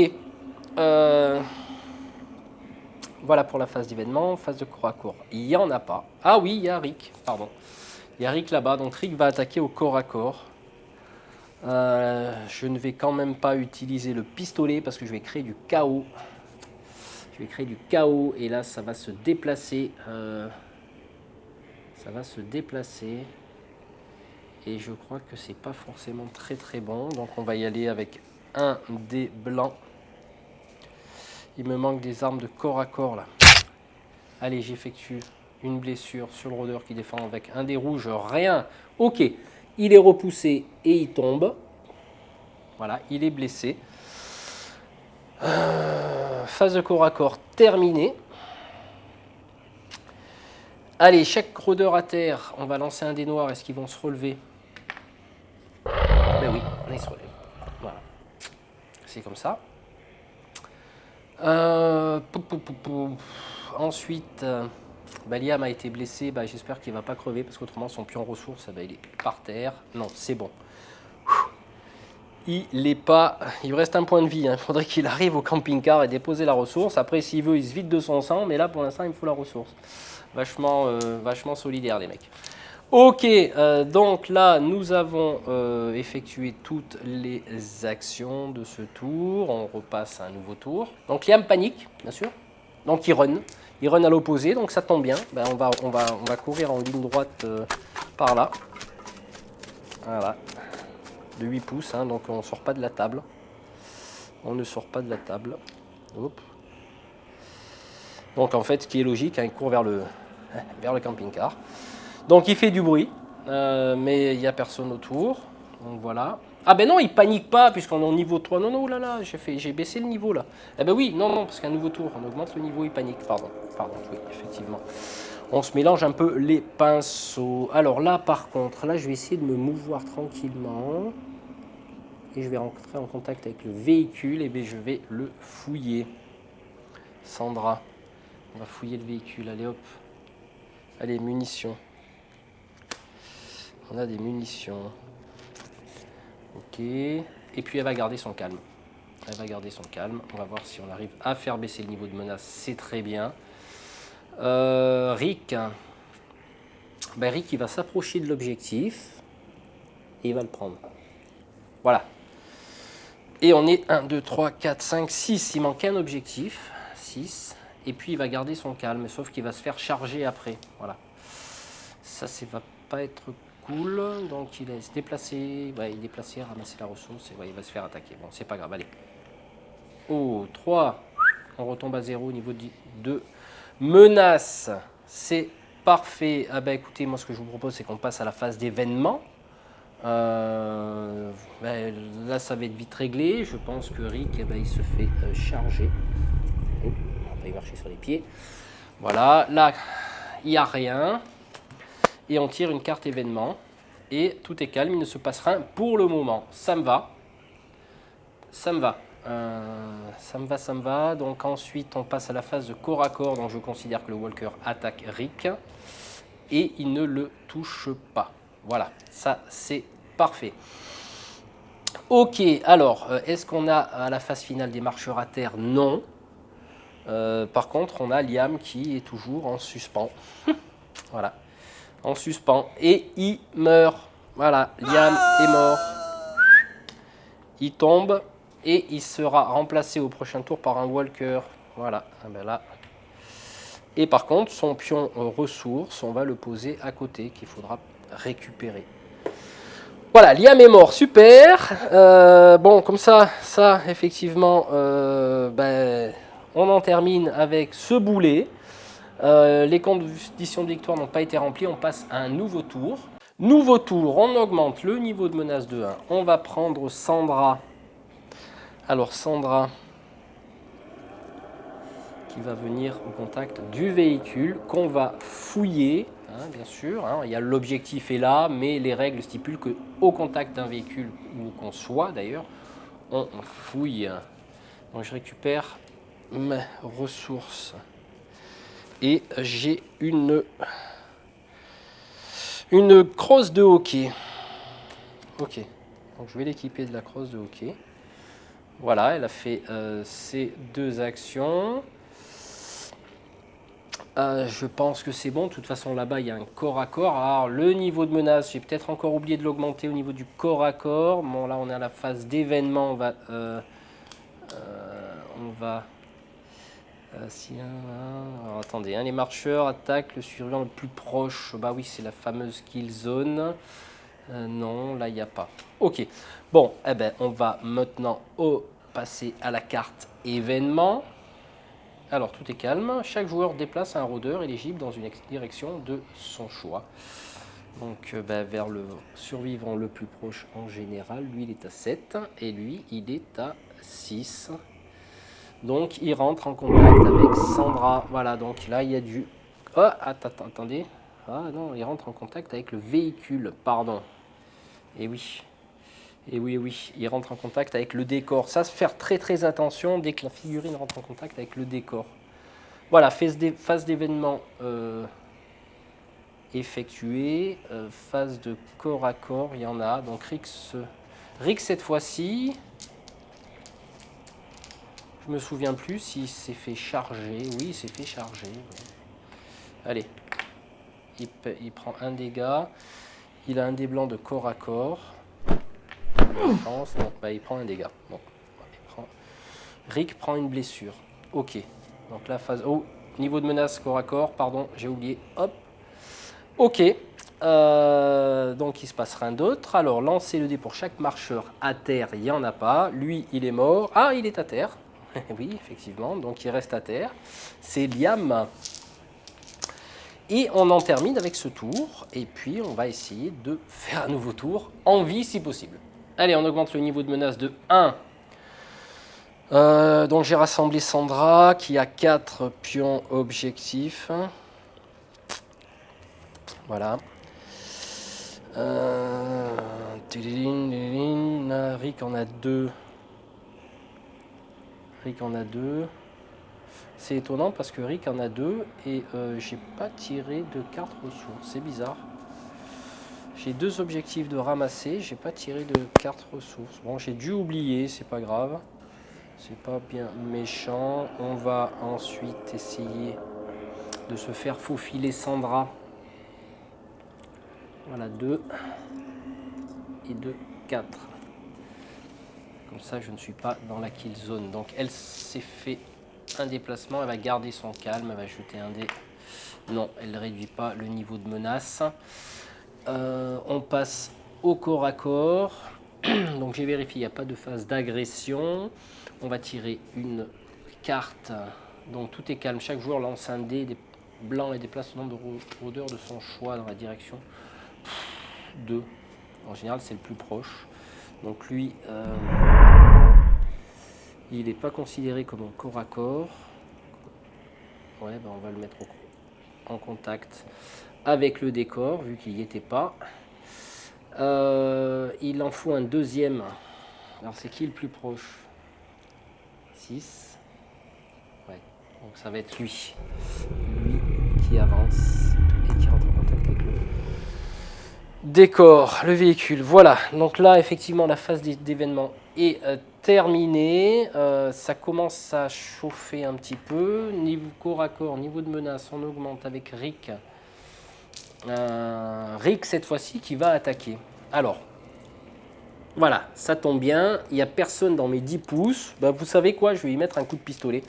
Voilà pour la phase d'événement. Phase de corps à corps. Il n'y en a pas. Ah oui, il y a Rick. Pardon. Il y a Rick là-bas. Donc Rick va attaquer au corps à corps. Je ne vais quand même pas utiliser le pistolet parce que je vais créer du chaos. Je vais créer du chaos et là ça va se déplacer. Ça va se déplacer. Et je crois que c'est pas forcément très très bon. Donc on va y aller avec un dé blanc. Il me manque des armes de corps à corps là. Allez, j'effectue une blessure sur le rôdeur qui défend avec un dé rouge. Rien. Ok. Il est repoussé et il tombe. Voilà, il est blessé. Phase de corps à corps terminée. Allez, chaque rôdeur à terre, on va lancer un dé noir. Est-ce qu'ils vont se relever? Ben oui, ils se relèvent. Voilà. C'est comme ça. Ensuite, Liam a été blessé. J'espère qu'il ne va pas crever parce qu'autrement, son pion ressource, il est par terre. Non, c'est bon. Il me reste un point de vie. Il faudrait qu'il arrive au camping-car et déposer la ressource. Après, s'il veut, il se vide de son sang. Mais là, pour l'instant, il me faut la ressource. Vachement solidaire, les mecs. Ok, donc là, nous avons effectué toutes les actions de ce tour. On repasse à un nouveau tour. Donc, Liam panique, bien sûr. Donc, il run. Il run à l'opposé, donc ça tombe bien. On va courir en ligne droite par là. Voilà. De 8 pouces, hein, donc on ne sort pas de la table. On ne sort pas de la table. Hop. Donc en fait, ce qui est logique, hein, il court vers le camping-car. Donc il fait du bruit, mais il n'y a personne autour. Donc voilà. Ah ben non, il panique pas puisqu'on est au niveau 3. Non, non, oh là là, j'ai baissé le niveau là. Eh ben oui, non, parce qu'un nouveau tour, on augmente le niveau, il panique. Pardon, oui, effectivement. On se mélange un peu les pinceaux. Alors là, par contre, là, je vais essayer de me mouvoir tranquillement. Et je vais rentrer en contact avec le véhicule. Et bien, je vais le fouiller. Sandra, on va fouiller le véhicule. Allez, hop. Allez, munitions. On a des munitions. Ok. Et puis, elle va garder son calme. Elle va garder son calme. On va voir si on arrive à faire baisser le niveau de menace. C'est très bien. Rick, Rick, il va s'approcher de l'objectif et il va le prendre. Voilà. Et on est 1, 2, 3, 4, 5, 6. Il manque un objectif. 6. Et puis il va garder son calme, sauf qu'il va se faire charger après. Voilà. Ça va pas être cool. Donc il va se déplacer. Ouais, il est déplacé, ramasser la ressource. Et ouais, il va se faire attaquer. Bon, c'est pas grave. Allez. Oh, 3. On retombe à 0 au niveau 2. Menace, c'est parfait. Ah ben écoutez, moi ce que je vous propose, c'est qu'on passe à la phase d'événement. Là, ça va être vite réglé. Je pense que Rick, il se fait charger. Oh, on va y marcher sur les pieds. Voilà, là, il n'y a rien. et on tire une carte événement. Et tout est calme, il ne se passe rien pour le moment. Ça me va. Ça me va. Ça me va. Donc ensuite, on passe à la phase de corps à corps. Donc je considère que le Walker attaque Rick. Et il ne le touche pas. Voilà, ça c'est parfait. Ok, alors, est-ce qu'on a à la phase finale des marcheurs à terre? Non. Par contre, on a Liam qui est toujours en suspens. Voilà, en suspens. Et il meurt. Voilà, Liam est mort. Il tombe et il sera remplacé au prochain tour par un Walker. Voilà, ah ben là. Et par contre, son pion ressource, on va le poser à côté, qu'il faudra récupérer. Voilà, Liam est mort, super. Bon, comme ça effectivement, on en termine avec ce boulet. Les conditions de victoire n'ont pas été remplies, on passe à un nouveau tour. Nouveau tour, on augmente le niveau de menace de 1. On va prendre Sandra. Alors Sandra, qui va venir au contact du véhicule qu'on va fouiller. Bien sûr, il y a l'objectif est là, mais les règles stipulent qu'au contact d'un véhicule, où qu'on soit d'ailleurs, on fouille. Donc je récupère mes ressources. Et j'ai une crosse de hockey. Ok, donc je vais l'équiper de la crosse de hockey. Voilà, elle a fait ces 2 actions. Je pense que c'est bon. De toute façon, là-bas, il y a un corps à corps. Alors, le niveau de menace, j'ai peut-être encore oublié de l'augmenter au niveau du corps à corps. Bon, là, on est à la phase d'événement. Alors, attendez, les marcheurs attaquent le survivant le plus proche. Bah oui, c'est la fameuse kill zone. Non, là, il n'y a pas. Ok. Bon, on va maintenant passer à la carte événement. Alors, tout est calme. Chaque joueur déplace un rôdeur éligible dans une direction de son choix. Donc, vers le survivant le plus proche en général. Lui, il est à 7 et lui, il est à 6. Donc, il rentre en contact avec Sandra. Voilà, donc là, il y a du... Oh, attendez. Ah non, il rentre en contact avec le véhicule. Pardon. Et oui. Et oui, il rentre en contact avec le décor. Ça, faire très attention dès que la figurine rentre en contact avec le décor. Voilà, phase d'événement effectuée. Phase de corps à corps, il y en a. Donc Rick cette fois-ci, je me souviens plus s'il s'est fait charger. Oui, il s'est fait charger. Allez, il prend un dégât. Il a un dé blanc de corps à corps. Il prend un dégât. Bon, Rick prend une blessure. Ok. Donc la phase... Oh, niveau de menace corps à corps, pardon, j'ai oublié. Hop. Ok. Donc il se passe rien d'autre. Alors lancez le dé pour chaque marcheur à terre, il n'y en a pas. Lui, il est mort. Ah, il est à terre. Oui, effectivement. Donc il reste à terre. C'est Liam. Et on en termine avec ce tour. Et puis on va essayer de faire un nouveau tour en vie si possible. Allez, on augmente le niveau de menace de 1. Donc j'ai rassemblé Sandra qui a 4 pions objectifs. Voilà. Rick en a 2. C'est étonnant parce que Rick en a 2 et j'ai pas tiré de carte ressources. C'est bizarre. J'ai 2 objectifs de ramasser, j'ai pas tiré de carte ressources. Bon, j'ai dû oublier, c'est pas grave. C'est pas bien méchant. On va ensuite essayer de se faire faufiler Sandra. Voilà, 2 et 2, 4. Comme ça, je ne suis pas dans la kill zone. Donc, elle s'est fait un déplacement. Elle va garder son calme. Elle va jeter un dé. Non, elle ne réduit pas le niveau de menace. On passe au corps à corps. Donc, j'ai vérifié, il n'y a pas de phase d'agression. On va tirer une carte. Donc, tout est calme. Chaque joueur lance un dé blanc et déplace le nombre de rôdeurs de son choix dans la direction 2. En général, c'est le plus proche. Donc lui, il n'est pas considéré comme un corps à corps. Ouais, on va le mettre en contact avec le décor, vu qu'il n'y était pas. Il en faut un deuxième. Alors c'est qui le plus proche? 6. Ouais, donc ça va être lui. Lui qui avance et qui rentre en contact avec le décor, le véhicule. Voilà, donc là effectivement la phase d'événement est terminée. Ça commence à chauffer un petit peu. Niveau corps à corps, niveau de menace, on augmente avec Rick. Rick cette fois-ci qui va attaquer. Alors, voilà, ça tombe bien, il n'y a personne dans mes 10 pouces. Bah, vous savez quoi, je vais y mettre un coup de pistolet.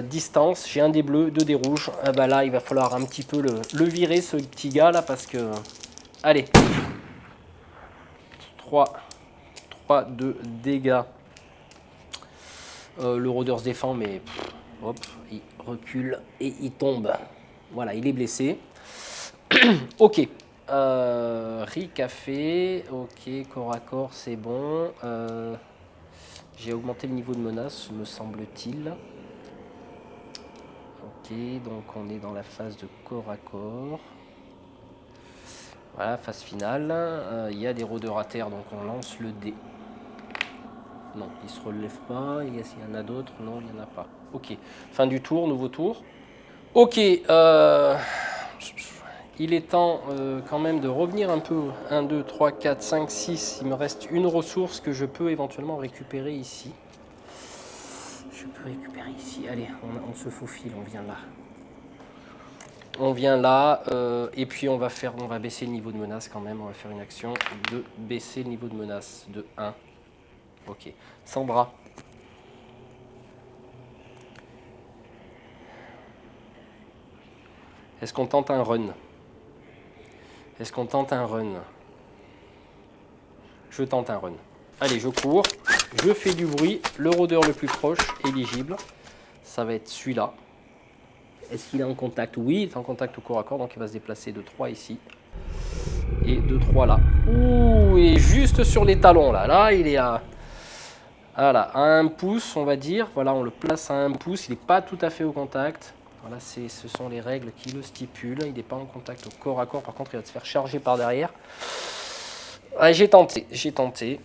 Distance, j'ai un des bleus, deux des rouges. Ah bah là, il va falloir un petit peu le virer, ce petit gars là, parce que... Allez. 3 de dégâts. Le rôdeur se défend, mais hop, il recule et il tombe. Voilà, il est blessé. Ok. Rick a fait. Ok, corps à corps, c'est bon. J'ai augmenté le niveau de menace, me semble-t-il. Ok, donc on est dans la phase de corps à corps. Voilà, phase finale. Il y a des rôdeurs à terre, donc on lance le dé. Non, il ne se relève pas. Il y en a d'autres. Non, il n'y en a pas. Ok, fin du tour, nouveau tour. Ok, il est temps quand même de revenir un peu. 1, 2, 3, 4, 5, 6. Il me reste une ressource que je peux éventuellement récupérer ici. Je peux récupérer ici. Allez, on se faufile, on vient là. On vient là, et puis on va baisser le niveau de menace quand même. On va faire une action de baisser le niveau de menace de 1. Ok, Sandra. Est-ce qu'on tente un run? Est-ce qu'on tente un run? Je tente un run. Allez, je cours, je fais du bruit. Le rôdeur le plus proche, éligible. Ça va être celui-là. Est-ce qu'il est en contact? Oui, il est en contact au corps à corps, donc il va se déplacer de 3 ici. Et de 3 là. Ouh, et juste sur les talons là. Là, il est à... Voilà, à 1 pouce, on va dire. Voilà, on le place à 1 pouce. Il n'est pas tout à fait au contact. Voilà, ce sont les règles qui le stipulent. Il n'est pas en contact au corps à corps. Par contre, il va se faire charger par derrière. Ouais, j'ai tenté.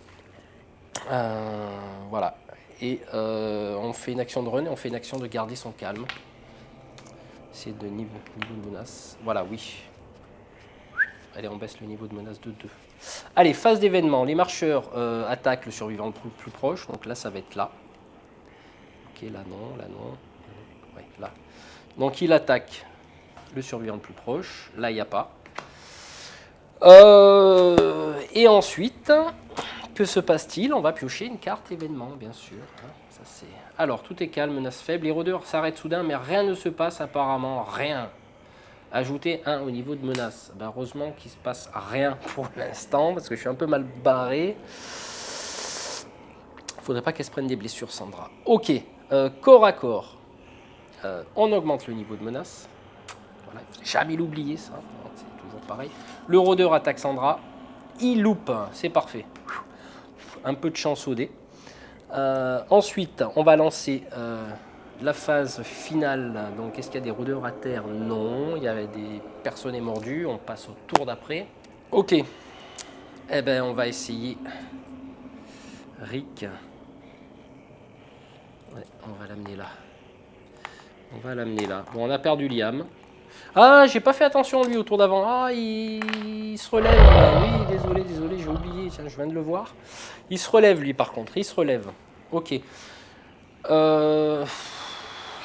Voilà. Et on fait une action de run et on fait une action de garder son calme. C'est de niveau de menace. Voilà, oui. Allez, on baisse le niveau de menace de 2. Allez, phase d'événement. Les marcheurs attaquent le survivant le plus proche. Donc là, ça va être là. Ok, là non, là non. Ouais, là. Donc il attaque le survivant le plus proche. Là, il n'y a pas. Et ensuite, que se passe-t-il? On va piocher une carte événement, bien sûr. Ça, c'est... Alors, tout est calme, menace faible. Les rôdeurs s'arrêtent soudain, mais rien ne se passe apparemment. Rien. Ajouter 1 au niveau de menace. Ben, heureusement qu'il ne se passe rien pour l'instant, parce que je suis un peu mal barré. Il ne faudrait pas qu'elle se prenne des blessures, Sandra. Ok, corps à corps. On augmente le niveau de menace. Voilà, il ne faut jamais l'oublier, ça. C'est toujours pareil. Le rôdeur attaque Sandra. Il loupe, c'est parfait. Un peu de chance au dé. Ensuite, on va lancer la phase finale. Donc, est-ce qu'il y a des rôdeurs à terre? Non. Il y avait des personnes mordues. On passe au tour d'après. Ok. Eh ben, on va essayer. Rick. Ouais, on va l'amener là. Bon, on a perdu Liam. Ah, j'ai pas fait attention lui au tour d'avant. Ah, il se relève. Oui, désolé, j'ai oublié. Tiens, je viens de le voir. Il se relève lui par contre. Il se relève. Ok.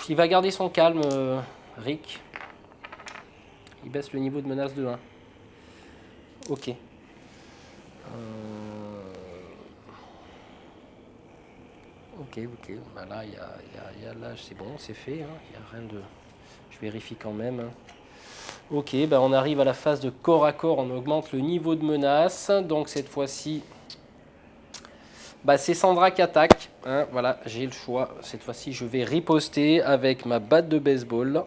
Il va garder son calme, Rick. Il baisse le niveau de menace de 1. Ok. Ok. Bah là, il y a là, c'est bon, c'est fait. Hein. Il n'y a rien de... Je vérifie quand même. Hein. Ok, bah on arrive à la phase de corps à corps, on augmente le niveau de menace. Donc cette fois-ci, bah c'est Sandra qui attaque. Hein, voilà, j'ai le choix. Cette fois-ci, je vais riposter avec ma batte de baseball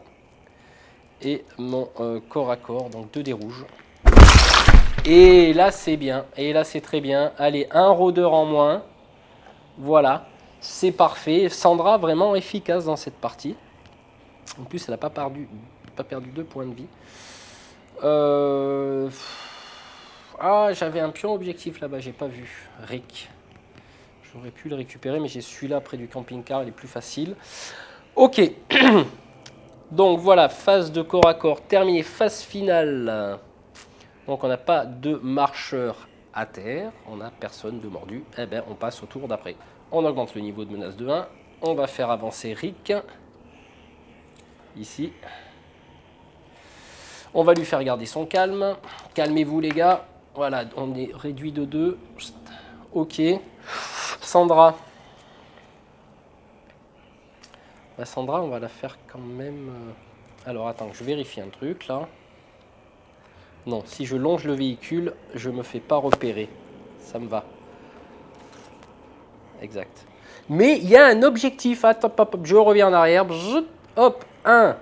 et mon corps à corps, donc 2 dés rouges. Et là, c'est bien. Et là, c'est très bien. Allez, un rôdeur en moins. Voilà, c'est parfait. Sandra, vraiment efficace dans cette partie. En plus, elle n'a pas perdu 2 points de vie. Ah, j'avais un pion objectif là-bas, j'ai pas vu. Rick. J'aurais pu le récupérer, mais j'ai celui-là près du camping-car, il est plus facile. Ok. Donc voilà, phase de corps à corps terminée, phase finale. Donc on n'a pas de marcheur à terre, on n'a personne de mordu. Eh bien, on passe au tour d'après. On augmente le niveau de menace de 1. On va faire avancer Rick. Ici. On va lui faire garder son calme. Calmez-vous les gars. Voilà, on est réduit de 2. Ok. Sandra. La Sandra, on va la faire quand même... Alors attends, je vérifie un truc là. Non, si je longe le véhicule, je me fais pas repérer. Ça me va. Exact. Mais il y a un objectif. Attends, hop, je reviens en arrière. Hop, 1.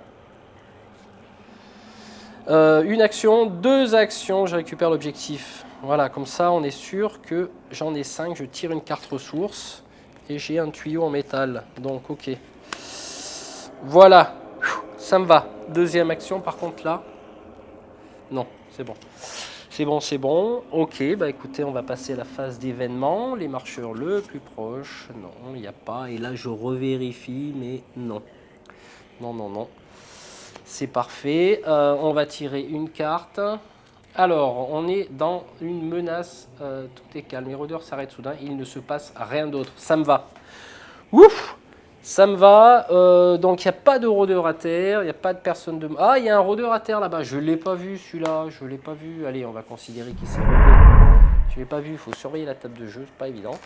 Une action, 2 actions, je récupère l'objectif. Voilà, comme ça, on est sûr que j'en ai 5. Je tire une carte ressource et j'ai un tuyau en métal. Donc, ok. Voilà, ça me va. Deuxième action, par contre, là. Non, c'est bon. C'est bon, c'est bon. Ok, bah écoutez, on va passer à la phase d'événement. Les marcheurs le plus proche. Non, il n'y a pas. Et là, je revérifie, mais non. Non, non, non. C'est parfait. On va tirer une carte. Alors, on est dans une menace. Tout est calme. Les rôdeurs s'arrêtent soudain. Il ne se passe rien d'autre. Ça me va. Ouf! Ça me va. Donc, il n'y a pas de rôdeur à terre. Il n'y a pas de personne de... Ah, il y a un rôdeur à terre là-bas. Je ne l'ai pas vu, celui-là. Je ne l'ai pas vu. Allez, on va considérer qu'il s'est relevé. Je ne l'ai pas vu. Il faut surveiller la table de jeu. C'est pas évident.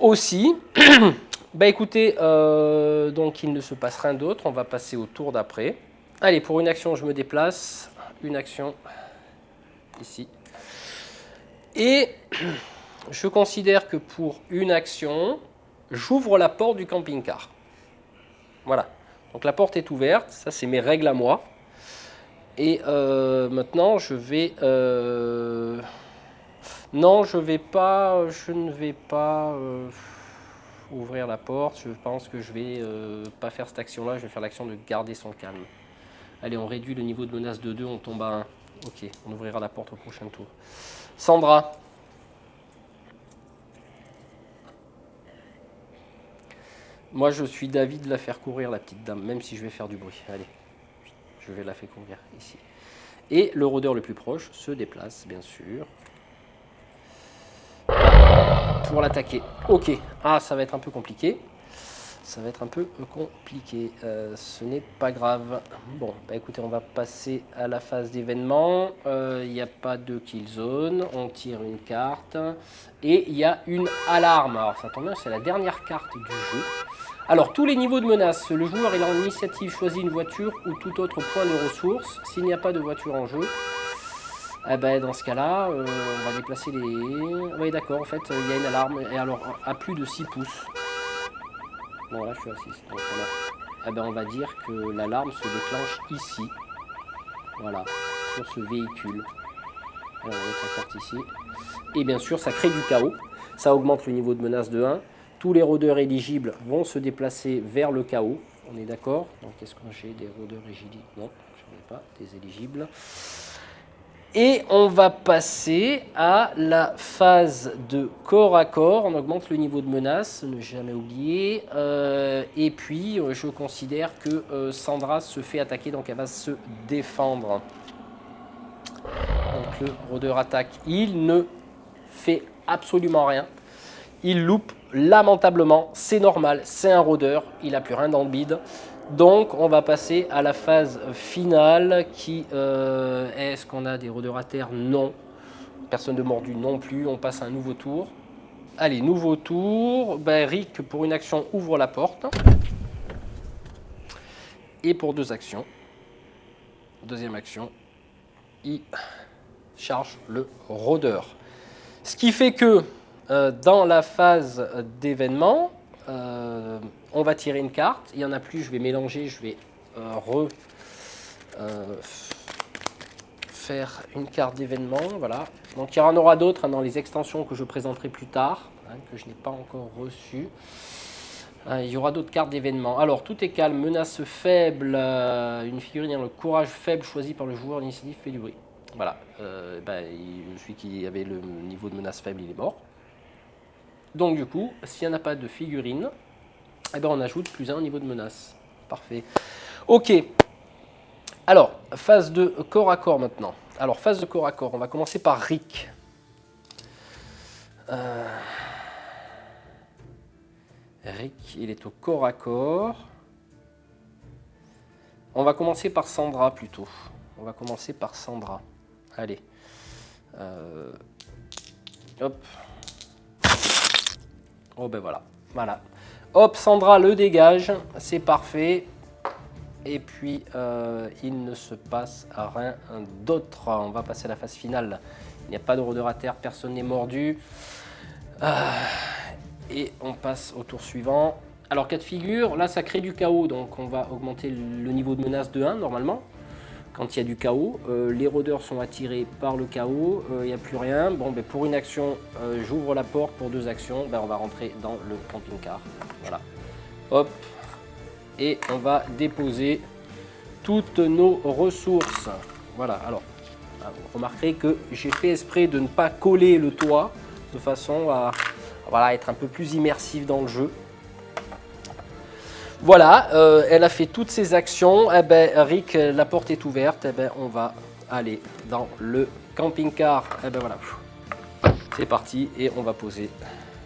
Aussi... Bah écoutez, donc il ne se passe rien d'autre. On va passer au tour d'après. Allez, pour une action, je me déplace. Une action ici. Et je considère que pour une action, j'ouvre la porte du camping-car. Voilà. Donc la porte est ouverte. Ça, c'est mes règles à moi. Et maintenant, je vais... Non, je ne vais pas ouvrir la porte. Je pense que je vais pas faire cette action-là. Je vais faire l'action de garder son calme. Allez, on réduit le niveau de menace de 2, on tombe à 1. Ok, on ouvrira la porte au prochain tour. Sandra. Moi, je suis d'avis de la faire courir, la petite dame, même si je vais faire du bruit. Allez, je vais la faire courir ici. Et le rôdeur le plus proche se déplace, bien sûr, pour l'attaquer. Ok, ah, ça va être un peu compliqué. Ça va être un peu compliqué, ce n'est pas grave. Bon, bah écoutez, on va passer à la phase d'événement. Il n'y a pas de kill zone, on tire une carte et il y a une alarme. Alors ça tombe bien, c'est la dernière carte du jeu. Alors tous les niveaux de menace, le joueur ayant l'initiative choisit une voiture ou tout autre point de ressource. S'il n'y a pas de voiture en jeu, eh ben, dans ce cas-là, on va déplacer les... Oui d'accord, en fait, il y a une alarme, et alors à plus de 6 pouces. Non, là je suis à 6. Donc, alors, eh ben, on va dire que l'alarme se déclenche ici. Voilà, sur ce véhicule. Alors, on va mettre la carte ici. Et bien sûr, ça crée du chaos. Ça augmente le niveau de menace de 1. Tous les rôdeurs éligibles vont se déplacer vers le chaos. On est d'accord? Donc, est-ce que j'ai des rôdeurs éligibles? Non, je n'en ai pas. Des éligibles. Et on va passer à la phase de corps à corps. On augmente le niveau de menace, ne jamais oublier. Et puis, je considère que Sandra se fait attaquer, donc elle va se défendre. Donc le rôdeur attaque. Il ne fait absolument rien. Il loupe lamentablement. C'est normal, c'est un rôdeur. Il n'a plus rien dans le bide. Donc, on va passer à la phase finale qui est-ce qu'on a des rôdeurs à terre? Non. Personne de mordu non plus. On passe à un nouveau tour. Allez, nouveau tour. Ben, Rick, pour une action, ouvre la porte. Et pour 2 actions, deuxième action, il charge le rôdeur. Ce qui fait que dans la phase d'événement, on va tirer une carte. Il n'y en a plus, je vais mélanger, je vais faire une carte d'événement. Voilà. Donc il y en aura d'autres dans les extensions que je présenterai plus tard, que je n'ai pas encore reçues. Il y aura d'autres cartes d'événements. Alors, tout est calme, menace faible, une figurine ayant le courage faible choisi par le joueur d'initiative fait du bruit. Voilà, celui qui avait le niveau de menace faible, il est mort. Donc du coup, s'il n'y en a pas de figurine, eh ben, on ajoute +1 au niveau de menace. Parfait. Ok. Alors, phase de corps à corps maintenant. Alors, phase de corps à corps, on va commencer par Rick. Rick, il est au corps à corps. On va commencer par Sandra plutôt. On va commencer par Sandra. Allez. Hop. Oh ben voilà. Voilà. Hop, Sandra le dégage. C'est parfait. Et puis, il ne se passe rien d'autre. On va passer à la phase finale. Il n'y a pas de rôdeur à terre, personne n'est mordu. Et on passe au tour suivant. Alors, cas de figure, là, ça crée du chaos. Donc, on va augmenter le niveau de menace de 1, normalement. Quand il y a du chaos, les rôdeurs sont attirés par le chaos. Il n'y a plus rien. Bon, ben, pour une action, j'ouvre la porte. Pour 2 actions, ben, on va rentrer dans le camping-car. Voilà. Hop. Et on va déposer toutes nos ressources. Voilà, alors, vous remarquerez que j'ai fait exprès de ne pas coller le toit de façon à voilà, être un peu plus immersif dans le jeu. Voilà, elle a fait toutes ses actions. Eh ben, Rick, la porte est ouverte. Eh ben, on va aller dans le camping-car. Eh ben, voilà, c'est parti et on va poser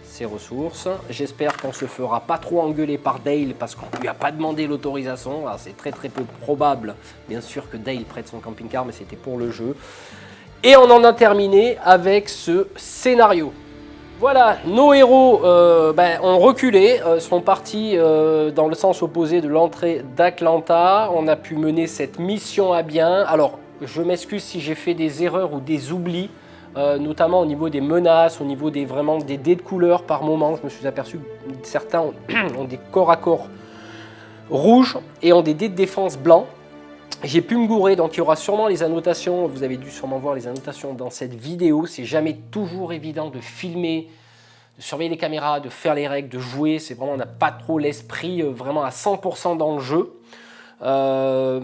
ses ressources. J'espère qu'on se fera pas trop engueuler par Dale parce qu'on lui a pas demandé l'autorisation. C'est très peu probable, bien sûr, que Dale prête son camping-car, mais c'était pour le jeu. Et on en a terminé avec ce scénario. Voilà, nos héros ont reculé, sont partis dans le sens opposé de l'entrée d'Atlanta. On a pu mener cette mission à bien. Alors, je m'excuse si j'ai fait des erreurs ou des oublis. Notamment au niveau des menaces, au niveau des dés de couleur par moment. Je me suis aperçu que certains ont des corps à corps rouges et ont des dés de défense blancs. J'ai pu me gourer, donc il y aura sûrement les annotations. Vous avez dû sûrement voir les annotations dans cette vidéo. C'est jamais toujours évident de filmer, de surveiller les caméras, de faire les règles, de jouer. C'est vraiment, on n'a pas trop l'esprit vraiment à 100% dans le jeu.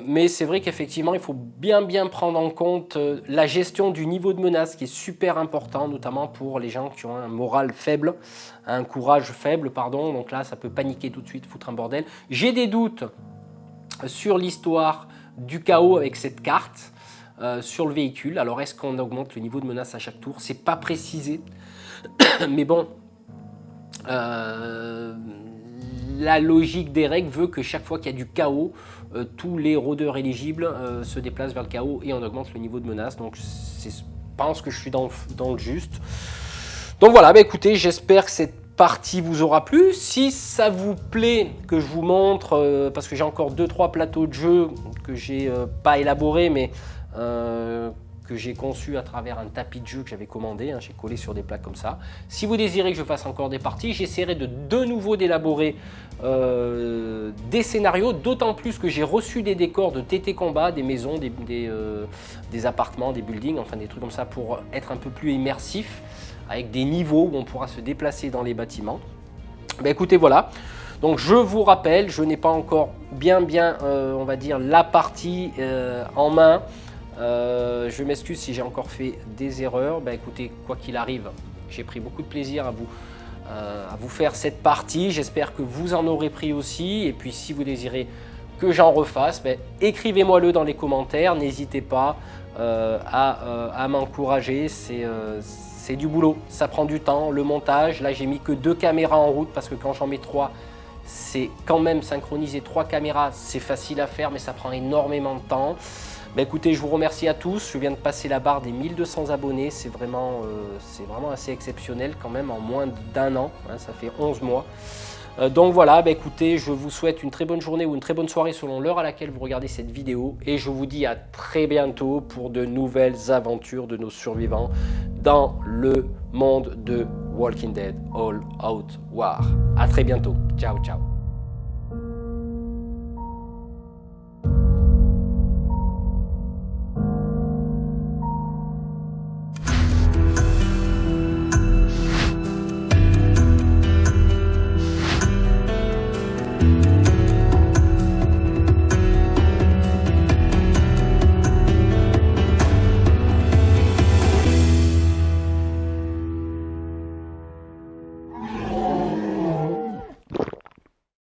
Mais c'est vrai qu'effectivement il faut bien prendre en compte la gestion du niveau de menace qui est super important, notamment pour les gens qui ont un moral faible, un courage faible, pardon. Donc là ça peut paniquer tout de suite, foutre un bordel. J'ai des doutes sur l'histoire du chaos avec cette carte sur le véhicule. Alors est-ce qu'on augmente le niveau de menace à chaque tour? C'est pas précisé mais bon, la logique des règles veut que chaque fois qu'il y a du chaos, tous les rôdeurs éligibles se déplacent vers le chaos et on augmente le niveau de menace. Donc je pense que je suis dans le juste. Donc voilà, bah écoutez, j'espère que cette partie vous aura plu. Si ça vous plaît que je vous montre, parce que j'ai encore 2-3 plateaux de jeu que j'ai pas élaborés, mais que j'ai conçu à travers un tapis de jeu que j'avais commandé, j'ai collé sur des plaques comme ça. Si vous désirez que je fasse encore des parties, j'essaierai de nouveau d'élaborer des scénarios, d'autant plus que j'ai reçu des décors de TT Combat, des maisons, des appartements, des buildings, enfin des trucs comme ça pour être un peu plus immersif, avec des niveaux où on pourra se déplacer dans les bâtiments. Ben écoutez, voilà. Donc je vous rappelle, je n'ai pas encore bien, on va dire, la partie en main. Je m'excuse si j'ai encore fait des erreurs. Ben écoutez, quoi qu'il arrive, j'ai pris beaucoup de plaisir à vous faire cette partie. J'espère que vous en aurez pris aussi. Et puis si vous désirez que j'en refasse, ben, écrivez-moi-le dans les commentaires. N'hésitez pas à m'encourager. C'est du boulot, ça prend du temps. Le montage, là j'ai mis que 2 caméras en route parce que quand j'en mets 3, c'est quand même synchroniser 3 caméras. C'est facile à faire mais ça prend énormément de temps. Bah écoutez, je vous remercie à tous. Je viens de passer la barre des 1200 abonnés. C'est vraiment assez exceptionnel quand même en moins d'1 an. Ça fait 11 mois. Donc voilà, bah écoutez, je vous souhaite une très bonne journée ou une très bonne soirée selon l'heure à laquelle vous regardez cette vidéo. Et je vous dis à très bientôt pour de nouvelles aventures de nos survivants dans le monde de Walking Dead All Out War. À très bientôt. Ciao, ciao.